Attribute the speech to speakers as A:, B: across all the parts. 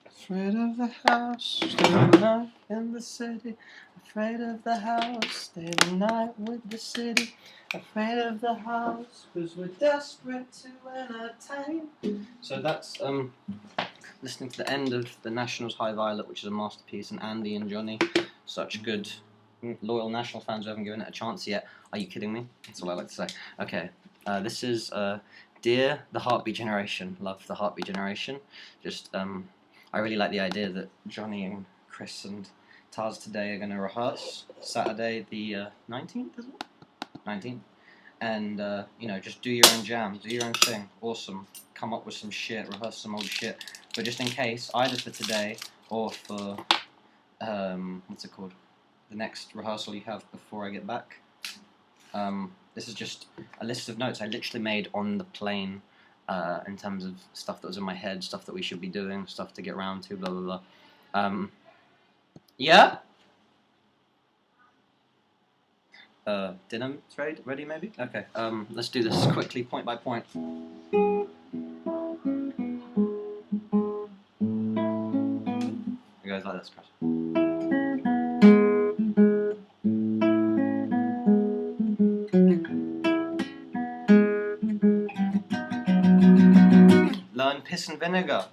A: Afraid of the house, stay the night in the city. Afraid of the house, stay the night with the city. Afraid of the house, cause we're desperate to entertain. So that's listening to the end of the Nationals' High Violet, which is a masterpiece, and Andy and Johnny, such good loyal National fans who haven't given it a chance yet. Are you kidding me? That's all I like to say. Okay, this is Dear the Heartbeat Generation. Love the Heartbeat Generation. Just I really like the idea that Johnny and Chris and Taz today are going to rehearse Saturday the 19th, is it? 19th. And, you know, just do your own jam, do your own thing. Awesome. Come up with some shit, rehearse some old shit. But just in case, either for today or for, what's it called? The next rehearsal you have before I get back. This is just a list of notes I literally made on the plane. In terms of stuff that was in my head, stuff that we should be doing, stuff to get around to, blah blah blah. Yeah? Dinner ready maybe? Okay, let's do this quickly, point by point. It goes like this, Chris. Learn Piss and Vinegar.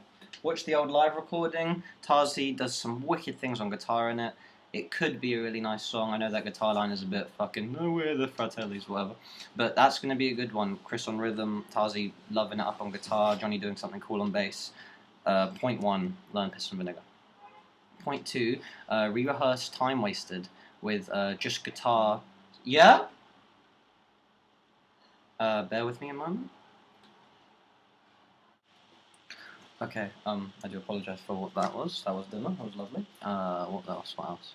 A: Watch the old live recording. Tazi does some wicked things on guitar in it. It could be a really nice song. I know that guitar line is a bit fucking nowhere the Fratellis, whatever. But that's going to be a good one. Chris on rhythm, Tazi loving it up on guitar, Johnny doing something cool on bass. Point 1, learn Piss and Vinegar. Point 2, re-rehearse Time Wasted with just guitar. Yeah? Bear with me a moment. Okay, I do apologise for what that was. That was dinner, that was lovely. What else, what else?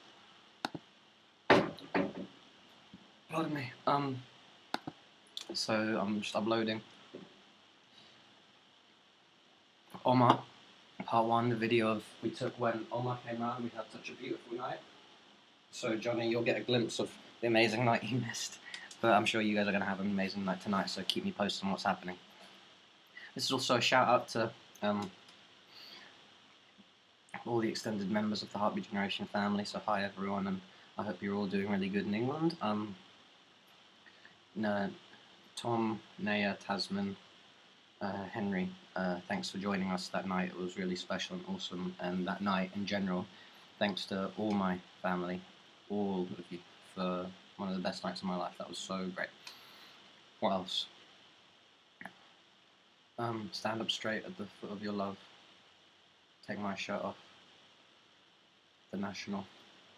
A: Pardon me. So I'm just uploading Omar, part 1, the video of we took when Omar came round. We had such a beautiful night. So Johnny, you'll get a glimpse of the amazing night you missed. But I'm sure you guys are going to have an amazing night tonight, so keep me posted on what's happening. This is also a shout out to all the extended members of the Heartbeat Generation family. So hi everyone, and I hope you're all doing really good in England. Tom, Naya, Tasman, Henry, thanks for joining us that night. It was really special and awesome, and that night in general, thanks to all my family, all of you, for one of the best nights of my life. That was so great. What else? Stand up straight at the foot of your love. Take my shirt off. The National.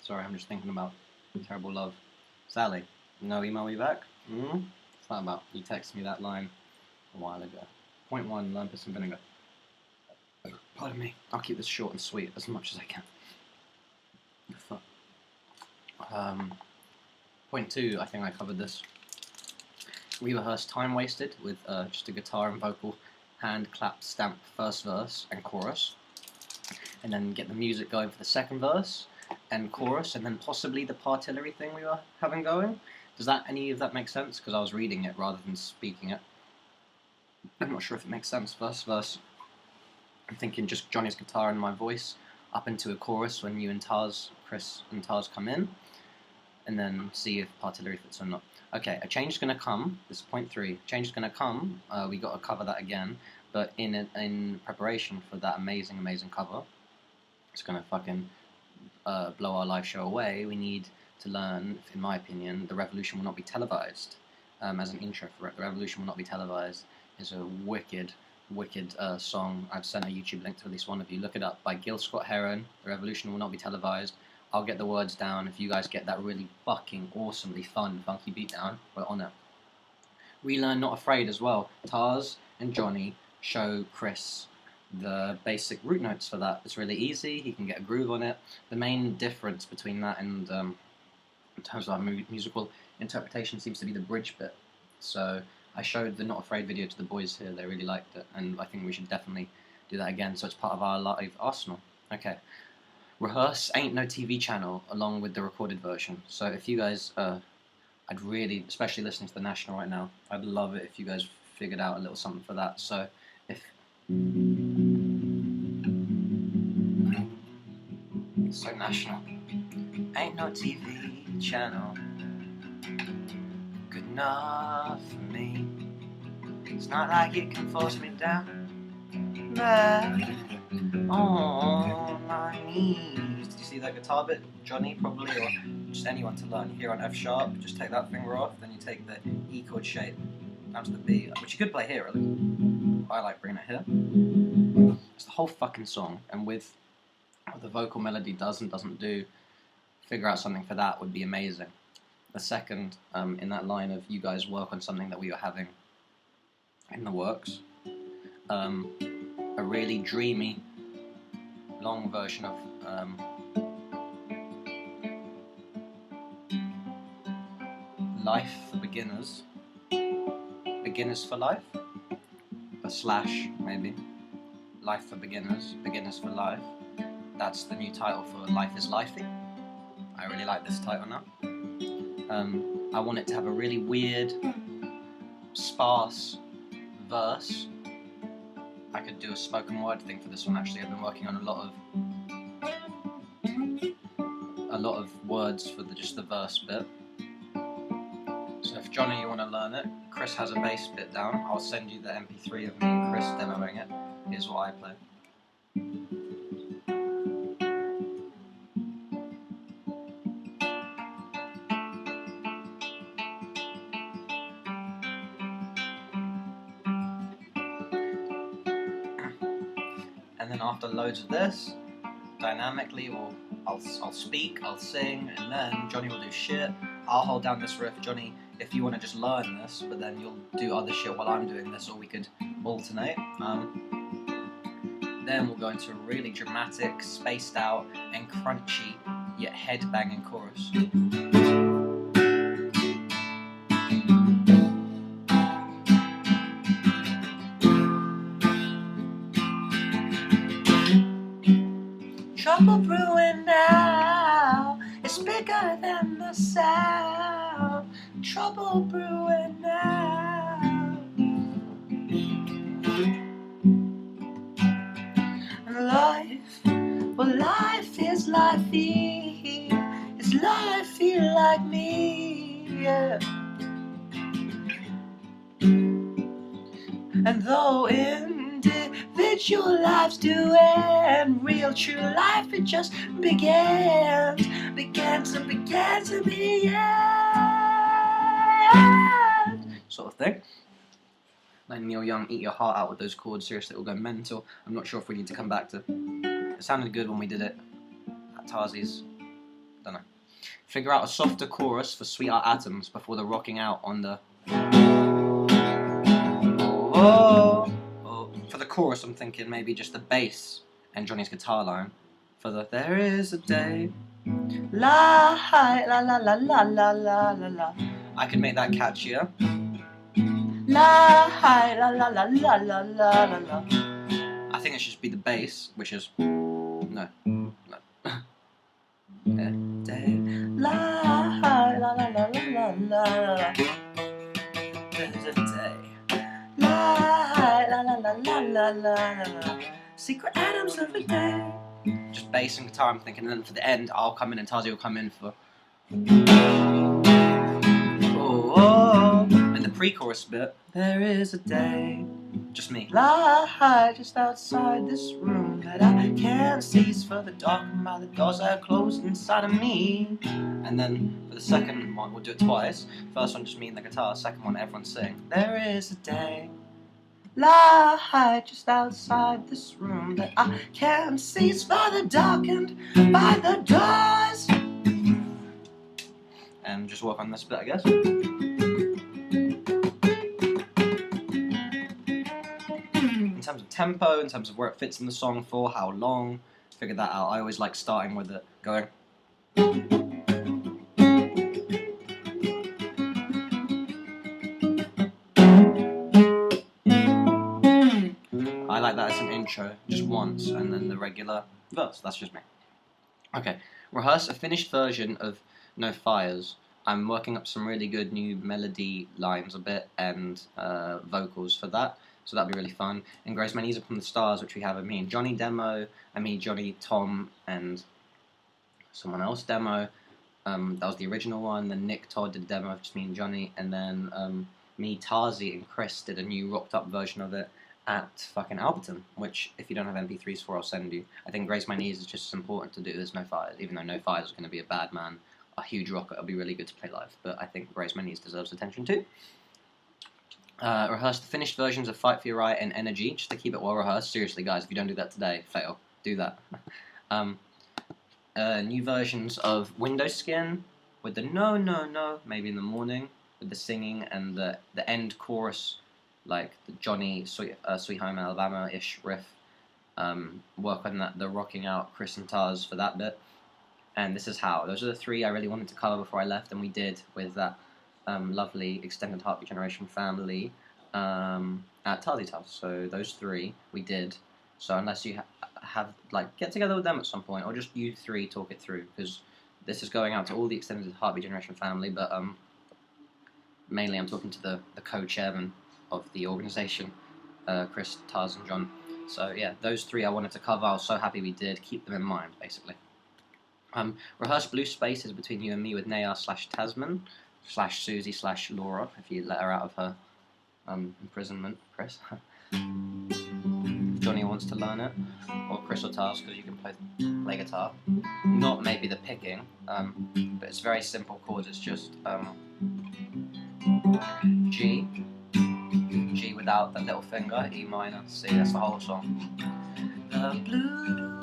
A: Sorry, I'm just thinking about terrible love. Sally, no email me back? What's that about? You texted me that line a while ago. Point 1, learn Piss and Vinegar. Pardon me. I'll keep this short and sweet as much as I can. Point 2, I think I covered this. Re-rehearse Time Wasted with just a guitar and vocal hand clap stamp first verse and chorus. And then get the music going for the second verse and chorus, and then possibly the partillery thing we were having going. Does any of that make sense? Because I was reading it rather than speaking it. I'm not sure if it makes sense. First verse, I'm thinking just Johnny's guitar and my voice up into a chorus when you and Taz, Chris and Taz come in, and then see if partillery fits or not. Okay, a change is going to come. This is point 3. Change is going to come. We got to cover that again, but in preparation for that amazing cover, it's going to fucking blow our live show away. We need to learn, in my opinion, The Revolution Will Not Be Televised. As an intro for it, The Revolution Will Not Be Televised is a wicked song. I've sent a YouTube link to at least one of you. Look it up, by Gil Scott-Heron. The Revolution Will Not Be Televised. I'll get the words down. If you guys get that really fucking awesomely fun, funky beat down, we're on it. Relearn Not Afraid as well. Taz and Johnny show Chris the basic root notes for that. It's really easy. He can get a groove on it. The main difference between that and in terms of our musical interpretation seems to be the bridge bit. So I showed the Not Afraid video to the boys here. They really liked it, and I think we should definitely do that again. So it's part of our live arsenal. Okay. Rehearse Ain't No TV channel along with the recorded version. So if you guys, I'd really, especially listening to the National right now, I'd love it if you guys figured out a little something for that. So if National. Ain't no TV channel good enough for me. It's not like it can force me down back on my knees. Do you see that guitar bit? Johnny probably, or just anyone to learn. Here on F sharp, just take that finger off, then you take the E chord shape down to the B, which you could play here really. I like bringing it here. It's the whole fucking song, and with what the vocal melody does and doesn't do, figure out something for that would be amazing. The second, in that line of you guys work on something that we were having in the works, a really dreamy, long version of Life for Beginners, Beginners for Life, a slash maybe, Life for Beginners, Beginners for Life. That's the new title for Life is Lifey. I really like this title now. I want it to have a really weird, sparse verse. I could do a spoken word thing for this one actually. I've been working on a lot of words for just the verse bit. So if Johnny, you want to learn it, Chris has a bass bit down. I'll send you the MP3 of me and Chris demoing it. Here's what I play. And then after loads of this, dynamically, I'll speak, I'll sing, and then Johnny will do shit. I'll hold down this riff. Johnny, if you want to just learn this, but then you'll do other shit while I'm doing this, or we could alternate. Then we'll go into a really dramatic, spaced out, and crunchy, yet head-banging chorus. Trouble brewing now, it's bigger than the sound. Trouble brewing now. And life, well life is lifey. It's lifey like me, yeah. And though individual lives do end, real true life it just began to be sort of thing. Like Neil Young, eat your heart out with those chords. Seriously, it will go mental. I'm not sure if we need to come back to. It sounded good when we did it at Tarzi's. Don't know. Figure out a softer chorus for Sweetheart Atoms before the rocking out on the. Oh. For the chorus, I'm thinking maybe just the bass and Johnny's guitar line. For the there is a day, la la la la la la la la. I could make that catchier. La la la la la la la la. I think it should be the bass, which is no. Day, la la la la la la la. There's a day. La la la la la la la. Secret atoms of a day. Just bass and guitar, I'm thinking, and then for the end, I'll come in and Tazi will come in for. Oh, and the pre-chorus bit. There is a day, just me. Lie just outside this room that I can't seize for the dark and by the doors that are closed inside of me. And then for the second one, we'll do it twice. First one, just me and the guitar. Second one, everyone sing. There is a day. Lie just outside this room that I can't seize for the darkened by the doors. And just work on this bit, I guess. In terms of tempo, in terms of where it fits in the song for, how long, figure that out. I always like starting with it going. I like that as an intro, just once, and then the regular verse. That's just me. Okay, rehearse a finished version of No Fires. I'm working up some really good new melody lines a bit and vocals for that, so that'll be really fun. And Grace Maniza from the Stars, which we have of me and Johnny demo, and me, Johnny, Tom, and someone else demo. That was the original one. Then Nick Todd did a demo of just me and Johnny, and then me, Tarzi, and Chris did a new rocked up version of it at fucking Alberton, which if you don't have MP3s for, I'll send you. I think Grace My Knees is just as important to do as No Fires, even though No Fires is going to be a bad man, a huge rocker. It'll be really good to play live, but I think Grace My Knees deserves attention too. Rehearse the finished versions of Fight for Your Right and Energy, just to keep it well rehearsed. Seriously, guys, if you don't do that today, fail. Do that. New versions of Window Skin with the no, no, no, maybe in the morning, with the singing and the end chorus, like the Johnny Sweet Home Alabama-ish riff. Work on that, the rocking out Chris and Taz for that bit. And This Is How. Those are the three I really wanted to cover before I left, and we did with that lovely extended Heartbeatgeneration family at Tarzy's house. So those three we did. So unless you have like get together with them at some point, or just you three talk it through, because this is going out to all the extended Heartbeatgeneration family, but mainly I'm talking to the co-chairman of the organisation, Chris, Taz, and John. So yeah, those three I wanted to cover. I was so happy we did. Keep them in mind, basically. Rehearse Blue Spaces between you and me with Nayar/Tasman /Susie/Laura, if you let her out of her imprisonment, Chris. Johnny wants to learn it, or Chris or Taz, because you can play guitar. Not maybe the picking, but it's very simple chords. It's just G without the little finger, E minor, C. That's the whole song. The blue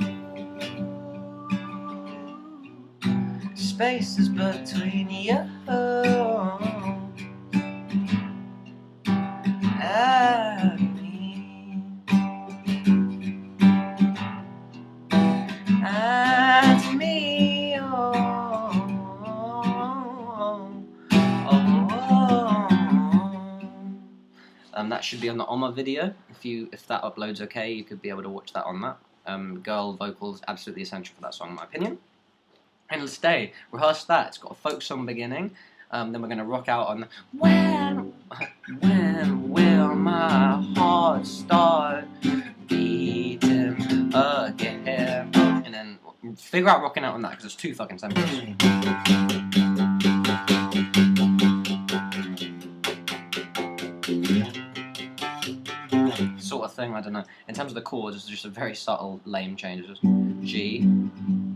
A: spaces between you and me, and me, that should be on the Oma video. If that uploads okay, you could be able to watch that on that. Girl vocals absolutely essential for that song, in my opinion. Endless Day, rehearse that. It's got a folk song beginning. Then we're going to rock out on the when will my heart start beating again? And then figure out rocking out on that, because it's too fucking simple. Sort of thing, I don't know. In terms of the chords, it's just a very subtle, lame change. It's just G,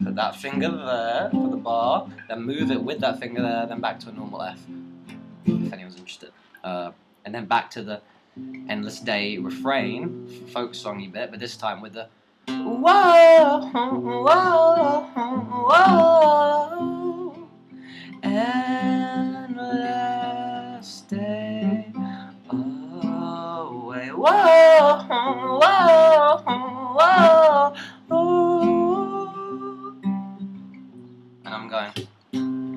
A: put that finger there for the bar, then move it with that finger there, then back to a normal F, if anyone's interested. And then back to the Endless Day refrain, folk songy bit, but this time with the whoa, whoa, whoa, endless day away, whoa, whoa, whoa, whoa. And I'm going,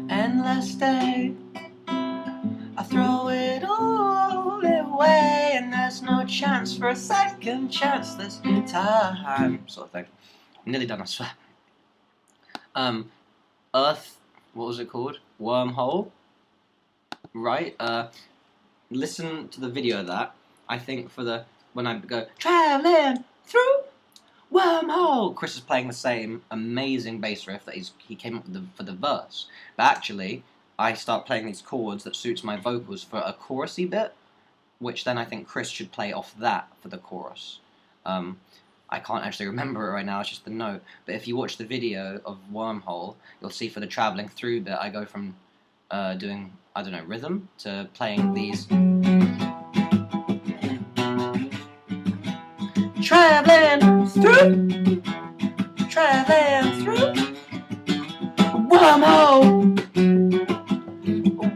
A: endless day, I throw it all away, and there's no chance for a second chance this time, sort of thing. I'm nearly done, I swear. Earth, what was it called? Wormhole, right? Listen to the video of that. I think for the, when I go, traveling through wormhole, Chris is playing the same amazing bass riff that he came up with for the verse. But actually, I start playing these chords that suits my vocals for a chorusy bit, which then I think Chris should play off that for the chorus. I can't actually remember it right now, it's just the note. But if you watch the video of Wormhole, you'll see for the travelling through bit, I go from doing, I don't know, rhythm to playing these. Traveling through wormhole.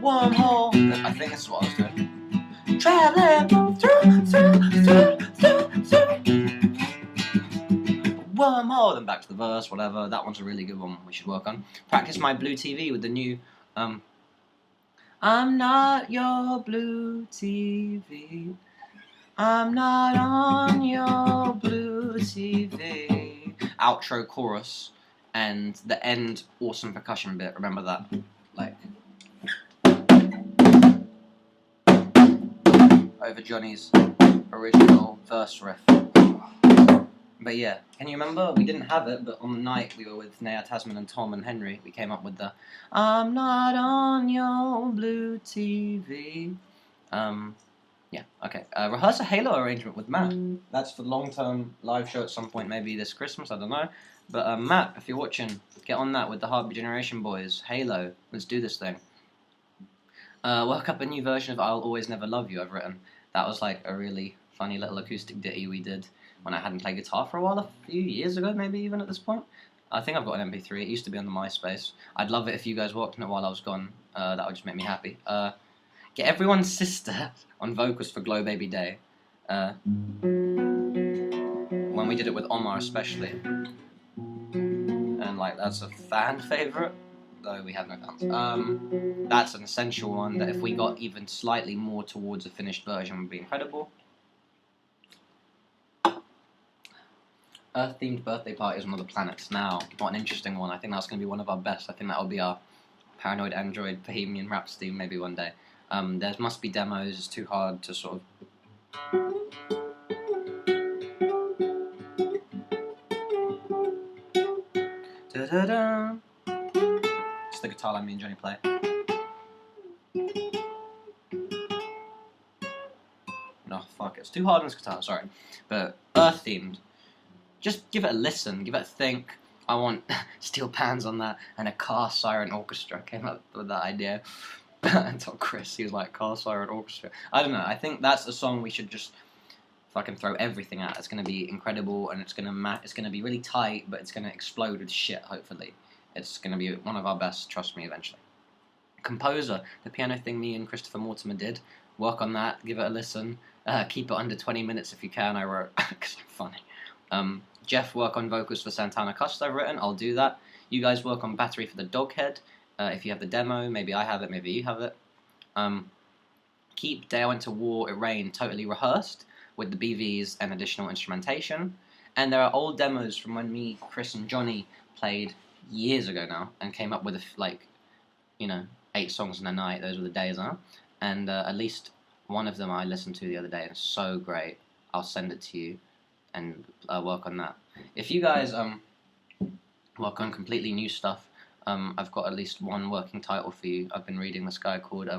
A: Wormhole. I think that's what I was doing. Traveling through wormhole. Then back to the verse, whatever. That one's a really good one we should work on. Practice My Blue TV with the new I'm not your blue TV. I'm not on your blue TV. Outro chorus and the end awesome percussion bit. Remember that? Like over Johnny's original verse riff. But yeah, can you remember? We didn't have it, but on the night we were with Naya, Tasman, and Tom and Henry, we came up with the "I'm not on your blue TV." Yeah, okay. Rehearse a Halo arrangement with Matt. That's for the long-term live show at some point, maybe this Christmas, I don't know. But Matt, if you're watching, get on that with the Heartbeatgeneration boys. Halo, let's do this thing. Work up a new version of I'll Always Never Love You I've written. That was like a really funny little acoustic ditty we did when I hadn't played guitar for a while, a few years ago, maybe even at this point. I think I've got an MP3. It used to be on the MySpace. I'd love it if you guys worked on it while I was gone. That would just make me happy. Get everyone's sister on vocals for Glow Baby Day. When we did it with Omar especially. And like, that's a fan favourite. Though we have no fans. That's an essential one that if we got even slightly more towards a finished version would be incredible. Earth-themed birthday parties on other planets. Now, what an interesting one. I think that's going to be one of our best. I think that'll be our Paranoid Android Bohemian Rhapsody maybe one day. There must be demos. It's too hard to sort of... Da-da-da. It's the guitar line me and Johnny play. No, fuck, it's too hard on this guitar, sorry. But Earth-themed. Just give it a listen, give it a think. I want steel pans on that and a car siren orchestra. Came up with that idea. And told Chris, he was like, car siren orchestra. I don't know, I think that's a song we should just fucking throw everything at. It's going to be incredible and it's going to be really tight, but it's going to explode with shit, hopefully. It's going to be one of our best, trust me, eventually. Composer, the piano thing me and Christopher Mortimer did. Work on that, give it a listen. Keep it under 20 minutes if you can, I wrote, because I'm funny. Jeff, work on vocals for Santana Costa I've written, I'll do that. You guys work on battery for the Doghead. If you have the demo, maybe I have it, maybe you have it. Keep Day I Went to War, It Rained totally rehearsed with the BVs and additional instrumentation. And there are old demos from when me, Chris, and Johnny played years ago now and came up with, 8 songs in a night. Those were the days, huh? And at least one of them I listened to the other day and it's so great. I'll send it to you and work on that. If you guys work on completely new stuff, I've got at least one working title for you. I've been reading this guy called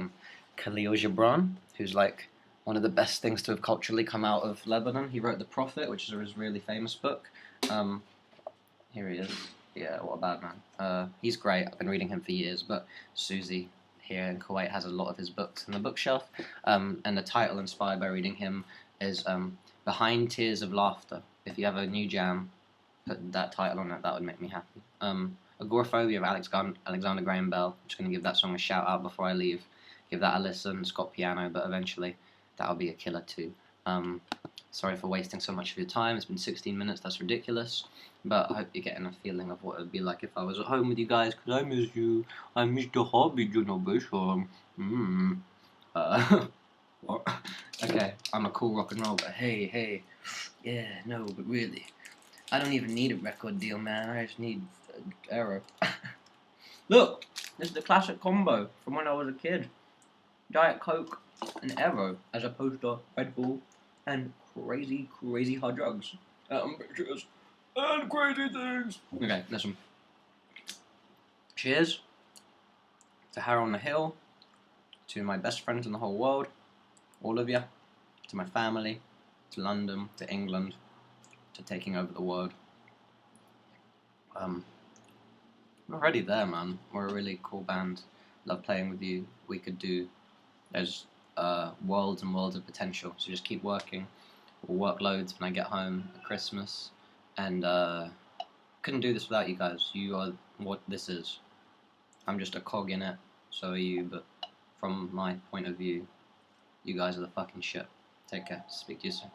A: Khalil Gibran, who's like one of the best things to have culturally come out of Lebanon. He wrote The Prophet, which is his really famous book. Here he is. Yeah, what a bad man. He's great. I've been reading him for years, but Susie here in Kuwait has a lot of his books in the bookshelf. And the title inspired by reading him is Behind Tears of Laughter. If you have a new jam, put that title on it. That would make me happy. Agoraphobia of Alexander Graham Bell. I'm just going to give that song a shout out before I leave. Give that a listen. It's got piano, but eventually that'll be a killer too. Sorry for wasting so much of your time. It's been 16 minutes. That's ridiculous. But I hope you're getting a feeling of what it would be like if I was at home with you guys, because I miss you. I miss the Heartbeatgeneration. What? Okay, I'm a cool rock and roll, but hey. Yeah, no, but really. I don't even need a record deal, man. I just need an arrow. Look, this is the classic combo from when I was a kid. Diet Coke and Arrow, as opposed to Red Bull and crazy hard drugs. Bitches and crazy things. Okay, listen. Cheers to Harrow on the Hill, to my best friends in the whole world, all of you, to my family, to London, to England, to taking over the world. I'm already there, man. We're a really cool band. Love playing with you. There's worlds and worlds of potential. So just keep working. We'll work loads when I get home at Christmas. And couldn't do this without you guys. You are what this is. I'm just a cog in it. So are you. But from my point of view, you guys are the fucking shit. Take care. Speak to you soon.